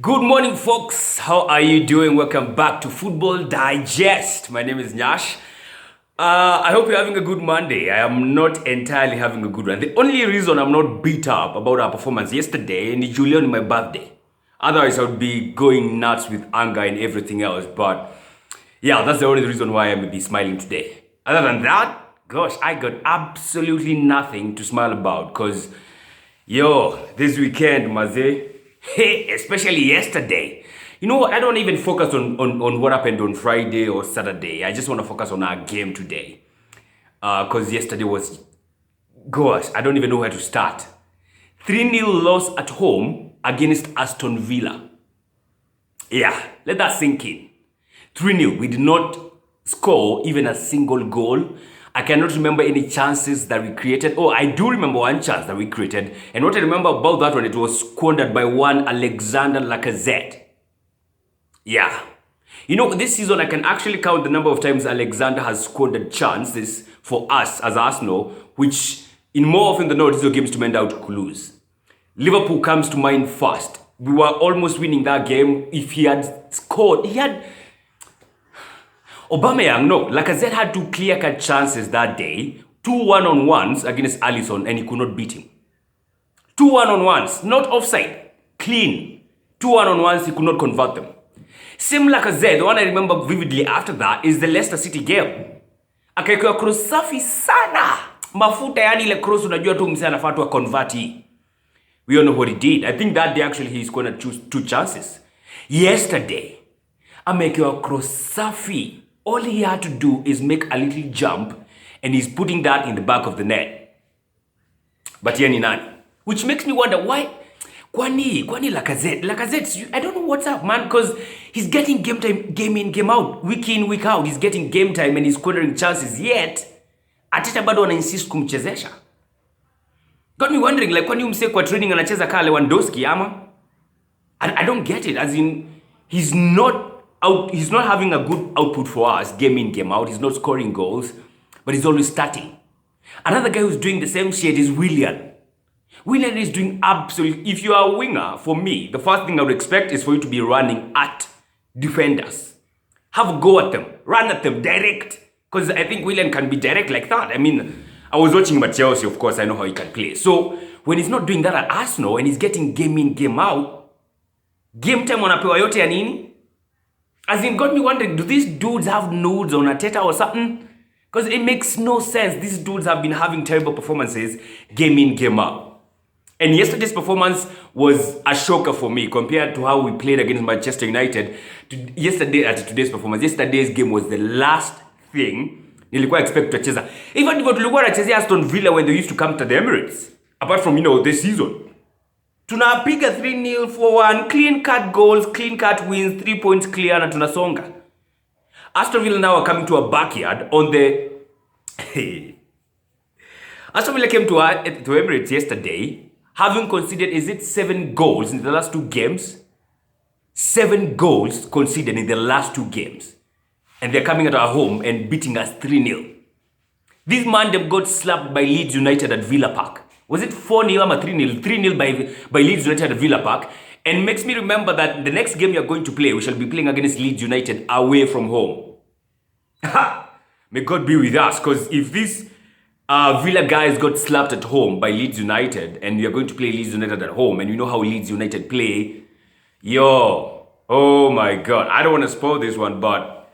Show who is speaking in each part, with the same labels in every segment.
Speaker 1: Good morning, folks. How are you doing? Welcome back to Football Digest. My name is Nyash. I hope you're having a good Monday. I am not entirely having a good one. The only reason I'm not beat up about our performance yesterday is Julian, my birthday. Otherwise, I would be going nuts with anger and everything else. But yeah, that's the only reason why I'm be smiling today. Other than that, gosh, I got absolutely nothing to smile about because, this weekend, Maze. Hey, especially yesterday. You know what? I don't even focus on what happened on Friday or Saturday. I just want to focus on our game today. Because yesterday was, gosh, I don't even know where to start. 3-0 loss at home against Aston Villa. Yeah, let that sink in. 3-0. We did not score even a single goal. I cannot remember any chances that we created. Oh, I do remember one chance that we created. And what I remember about that one, it was squandered by one Alexander Lacazette. Yeah. You know, this season I can actually count the number of times Alexander has squandered chances for us as Arsenal, which in more often than not, these are games to mend out to lose. Liverpool comes to mind first. We were almost winning that game. If he had scored, Lacazette had two clear-cut chances that day. 2 one-on-ones against Alisson, and he could not beat him. 2 one-on-ones, not offside, clean. 2 one-on-ones, he could not convert them. Same Lacazette, the one I remember vividly after that is the Leicester City game. Akaekewa cross safi sana. Mafuta yani ile cross unajua tu msee anafaa tu convert hii. We all know what he did. I think that day actually he's going to choose 2 chances. Yesterday, amekewa cross safi. All he had to do is make a little jump and he's putting that in the back of the net. But yeye ni nani? Which makes me wonder why Kwani Lacazette, I don't know what's up, man, because he's getting game time, game in, game out, week in, week out. He's getting game time and he's scoring chances, yet Ateta bado ana insist kumchezesha. Got me wondering, like, kwani umse kwa training anacheza kama Lewandowski ama? I don't get it, as in he's not having a good output for us, game in, game out. He's not scoring goals, but he's always starting. Another guy who's doing the same shit is Willian. Willian is doing absolutely... If you are a winger, for me, the first thing I would expect is for you to be running at defenders. Have a go at them. Run at them direct. Because I think Willian can be direct like that. I mean, I was watching him at Chelsea, of course, I know how he can play. So, when he's not doing that at Arsenal, and he's getting game in, game out, game time wanapewa yote ya nini? As in, got me wondering, do these dudes have nudes on Ateta or something? Because it makes no sense. These dudes have been having terrible performances, game in, game out. And yesterday's performance was a shocker for me compared to how we played against Manchester United. Today's performance. Yesterday's game was the last thing nilikuwa expect to cheza. Even if tulikuwa tunachezea Aston Villa when they used to come to the Emirates. Apart from, this season. Tunapiga 3-0, 4-1, clean-cut goals, clean-cut wins, 3 points clear, na tunasonga. Aston Villa now are coming to a backyard on the... Aston Villa came to Emirates yesterday, having conceded, 7 goals in the last 2 games? 7 goals conceded in the last 2 games. And they're coming at our home and beating us 3-0. This man, them got slapped by Leeds United at Villa Park. Was it 4-0 or 3-0? 3-0 by Leeds United at Villa Park. And makes me remember that the next game you're going to play, we shall be playing against Leeds United away from home. May God be with us. Because if these Villa guys got slapped at home by Leeds United, and we are going to play Leeds United at home, and you know how Leeds United play, oh my God. I don't want to spoil this one, but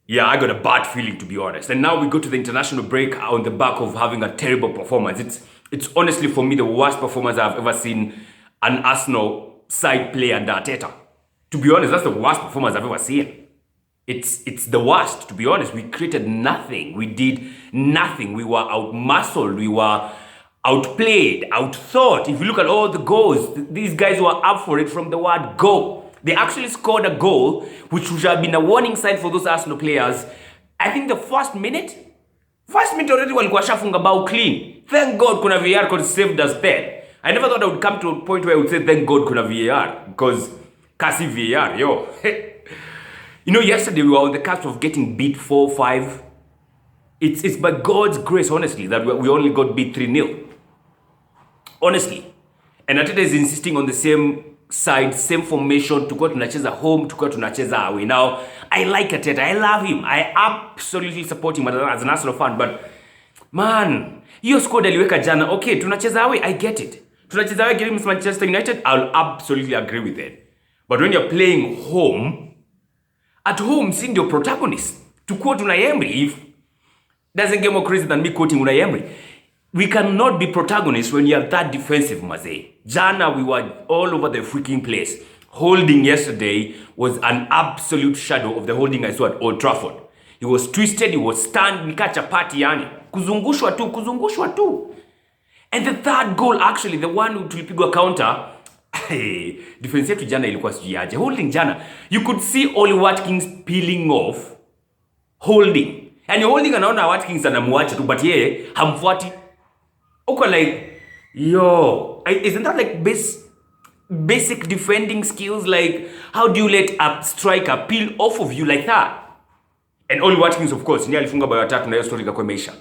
Speaker 1: yeah, I got a bad feeling, to be honest. And now we go to the international break on the back of having a terrible performance. It's honestly, for me, the worst performance I've ever seen an Arsenal side play under Arteta. To be honest, that's the worst performance I've ever seen. It's the worst, to be honest. We created nothing. We did nothing. We were out-muscled. We were outplayed, outthought. If you look at all the goals, these guys were up for it from the word go. They actually scored a goal, which should have been a warning sign for those Arsenal players. I think the first minute already walikuwa shafunga bao clean. Thank God kuna VAR could saved us there. I never thought I would come to a point where I would say thank God kuna VAR. Because kasi VAR, yesterday we were on the cusp of getting beat 4-5. It's by God's grace, honestly, that we only got beat 3-0. Honestly. And Ateta is insisting on the same side, same formation, tukiwa tunacheza home, tukiwa tunacheza away. Now, I like Arteta, I love him, I absolutely support him as an Arsenal fan, but man, hiyo squad aliweka jana, okay, tunacheza away, I get it. Tunacheza away against Manchester United, I'll absolutely agree with it. But when you're playing home, at home, seeing your protagonist, to quote Unai Emery, if doesn't get more crazy than me quoting Unai Emery, we cannot be protagonists when you are that defensive, Maze. Jana, we were all over the freaking place. Holding yesterday was an absolute shadow of the holding I saw at Old Trafford. He was twisted, he was stunned, nika chapati yani. Kuzungushwa tu. And the third goal, actually, the one who tulipigwa counter, defense yetu jana ilikuwa sijiaje. Holding jana, you could see Oli Watkins peeling off. Holding. And you're holding anaona Watkins anamuacha tu, but yeye hamfuati. Okay, like, yo, isn't that like basic defending skills? Like, how do you let a striker peel off of you like that? And Oli Watkins, of course, ndiye alifunga bao ya tatu na hiyo story ikakuwa imeisha.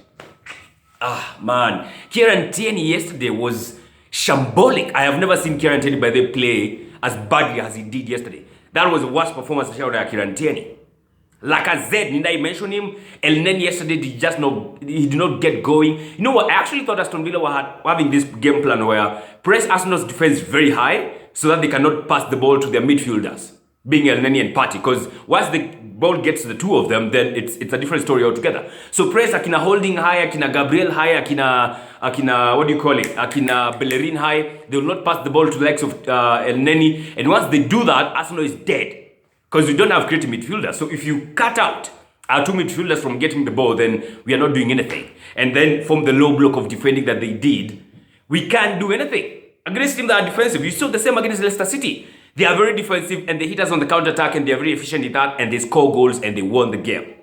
Speaker 1: Man, Kieran Tierney yesterday was shambolic. I have never seen Kieran Tierney by the play as badly as he did yesterday. That was the worst performance of Kieran Tierney. Lacazette, did I mention him? Elneny yesterday he did not get going. You know what? I actually thought Aston Villa were having this game plan where press Arsenal's defense very high so that they cannot pass the ball to their midfielders, being Elneny and Partey. Because once the ball gets to the two of them, then it's a different story altogether. So press Akina Holding high, Akina Gabriel high, Akina what do you call it? Akina Bellerin high. They will not pass the ball to the likes of Elneny. And once they do that, Arsenal is dead. Because we don't have creative midfielders. So if you cut out our two midfielders from getting the ball, then we are not doing anything. And then from the low block of defending that they did, we can't do anything. Against teams that are defensive, you saw the same against Leicester City. They are very defensive and they hit us on the counter-attack and they are very efficient in that and they score goals and they won the game.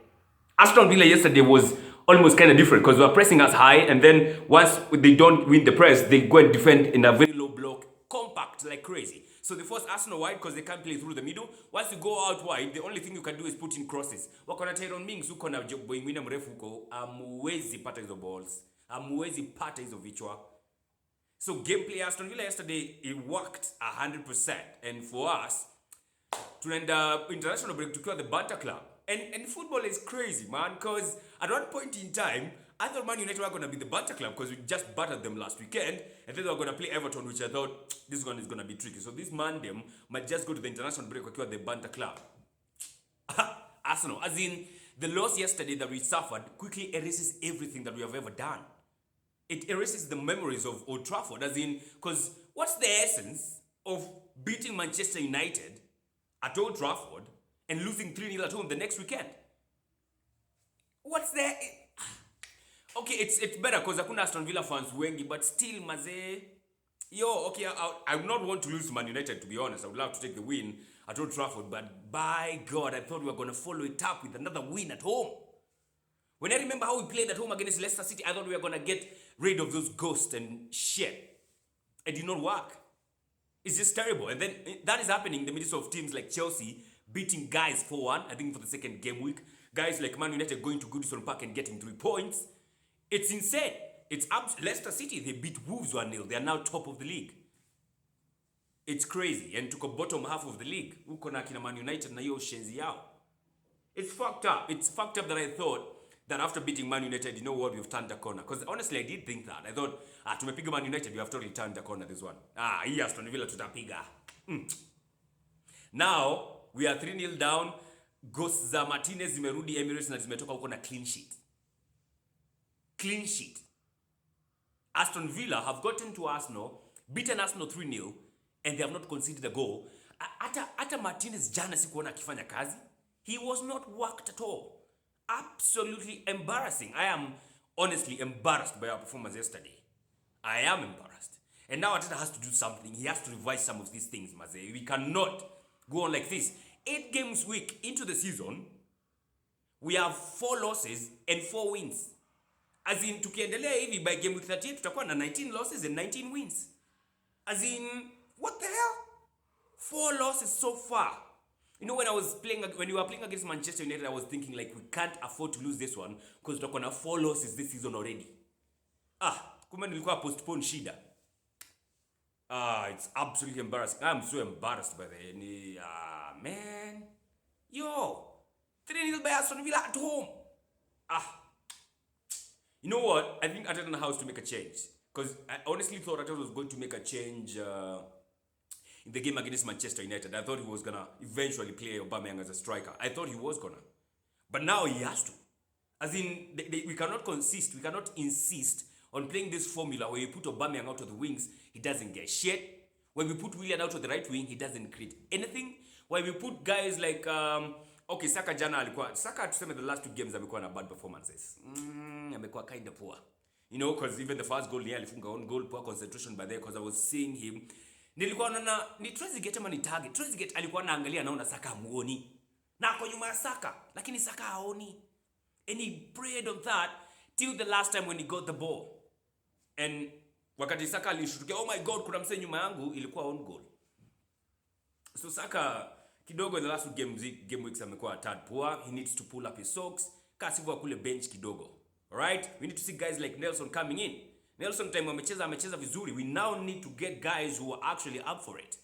Speaker 1: Aston Villa yesterday was almost kind of different because they were pressing us high and then once they don't win the press, they go and defend in a very low block, compact like crazy. So they force Arsenal wide because they can't play through the middle. Once you go out wide, the only thing you can do is put in crosses. Wakona Tyrone Mings uko na boy mwingine mrefu huko, amuwezi pata hizo balls, amuwezi pata hizo vichwa. So gameplay Aston Villa yesterday, it worked 100%. And for us, tunaenda international break tukiwa the banter club. And football is crazy, man, because at one point in time, I thought Man United were going to be the banter club because we just battered them last weekend. And then they were going to play Everton, which I thought this one is going to be tricky. So this man, them might just go to the international break wakiwa the banter club. Arsenal, as in the loss yesterday that we suffered, quickly erases everything that we have ever done. It erases the memories of Old Trafford, as in, because what's the essence of beating Manchester United at Old Trafford and losing 3-0 at home the next weekend? What's there? Okay, it's better because hakuna Aston Villa fans wengi, but still, maze, okay, I would not want to lose to Man United, to be honest. I would love to take the win at Old Trafford, but by God, I thought we were going to follow it up with another win at home. When I remember how we played at home against Leicester City, I thought we were going to get rid of those ghosts and shit. It did not work. It's just terrible. And then that is happening in the midst of teams like Chelsea beating guys 4-1, I think for the second game week. Guys like Man United going to Goodison Park and getting 3 points. It's insane. It's up. Leicester City, they beat Wolves 1-0. They are now top of the league. It's crazy. And took a bottom half of the league. Uko na kina Man United na hiyo shenzi yao. It's fucked up. It's fucked up that I thought that after beating Man United, you know what, we've turned the corner. Because honestly, I did think that. I thought, tumepiga Man United, we have totally turned the corner this one. Hii Aston Villa tutapiga. Now, we are 3-0 down. Ghosts za Martinez zimerudi Emirates na zimetoka huko na clean sheet. Clean sheet. Aston Villa have gotten to Arsenal, beaten Arsenal 3-0, and they have not conceded a goal. Ata Martinez jana sikuona akifanya kazi. He was not worked at all. Absolutely embarrassing. I am honestly embarrassed by our performance yesterday. I am embarrassed. And now Arteta has to do something. He has to revise some of these things, Maze. We cannot go on like this. 8 games week into the season, we have 4 losses and 4 wins. As in, tukiendelea hivi by game week 38, tutakuwa na 19 losses and 19 wins. As in, what the hell? 4 losses so far. You know, when we were playing against Manchester United, I was thinking like, we can't afford to lose this one because tutakuwa na 4 losses this season already. Kumbe nilikuwa postpone shida. It's absolutely embarrassing. I'm so embarrassed by the man. Yo, 3-0 by Aston Villa at home. You know what? I think Arteta has to make a change. Because I honestly thought Arteta was going to make a change in the game against Manchester United. I thought he was going to eventually play Aubameyang as a striker. I thought he was going to. But now he has to. As in, we cannot we cannot insist on playing this formula where you put Aubameyang out of the wings, he doesn't get shit. When we put Willian out of the right wing, he doesn't create anything. When we put guys like, okay, Saka jana alikuwa, Saka tuseme the last 2 games amekuwa na bad performances. Amekuwa kind of poor. You know, because even the first goal, alifunga own goal, poor concentration by there, because I was seeing him. Nilikuwa naona, ni Trezeguet ama ni target. Trezeguet alikuwa naangalia naona Saka hamuoni. Na kwa nyuma ya Saka, lakini Saka haoni. And he prayed on that till the last time when he got the ball. And wakati Saka alishutukia, oh my god, kuna mse nyuma yangu, ilikuwa on goal. So Saka kidogo in the last 2 game weeks amekuwa tad poor. He needs to pull up his socks. Kasivu akule bench kidogo. Alright? We need to see guys like Nelson coming in. Nelson time amecheza vizuri. We now need to get guys who are actually up for it.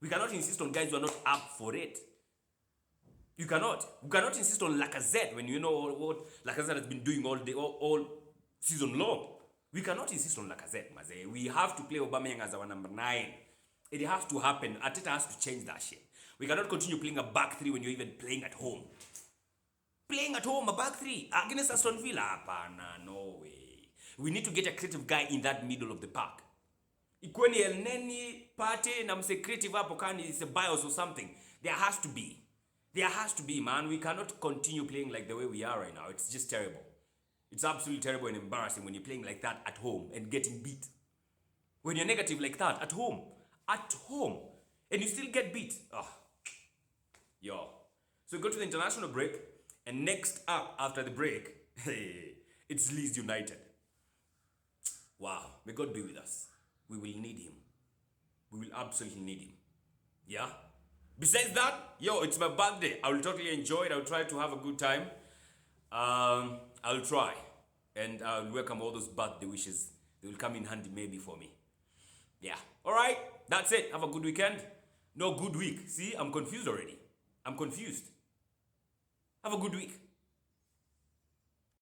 Speaker 1: We cannot insist on guys who are not up for it. You cannot insist on Lacazette when you know what Lacazette has been doing all season long. We cannot insist on Lacazette, maze. We have to play Aubameyang as our number 9. It has to happen. Arteta has to change that shit. We cannot continue playing a back 3 when you're even playing at home. Playing at home, a back 3 against Aston Villa? Apana, no way. We need to get a creative guy in that middle of the park. Ikweni El Neni, Pate, na mse creative hapo kani is a bios or something. There has to be. There has to be, man. We cannot continue playing like the way we are right now. It's just terrible. It's absolutely terrible and embarrassing when you're playing like that at home and getting beat. When you're negative like that at home, and you still get beat. Yo. So we go to the international break, and next up after the break, it's Leeds United. Wow. May God be with us. We will need him. We will absolutely need him. Yeah? Besides that, yo, it's my birthday. I will totally enjoy it. I will try to have a good time. I'll try. And I'll welcome all those birthday wishes. They will come in handy maybe for me. Yeah. Alright. That's it. Have a good weekend. No, good week. See, I'm confused already. I'm confused. Have a good week.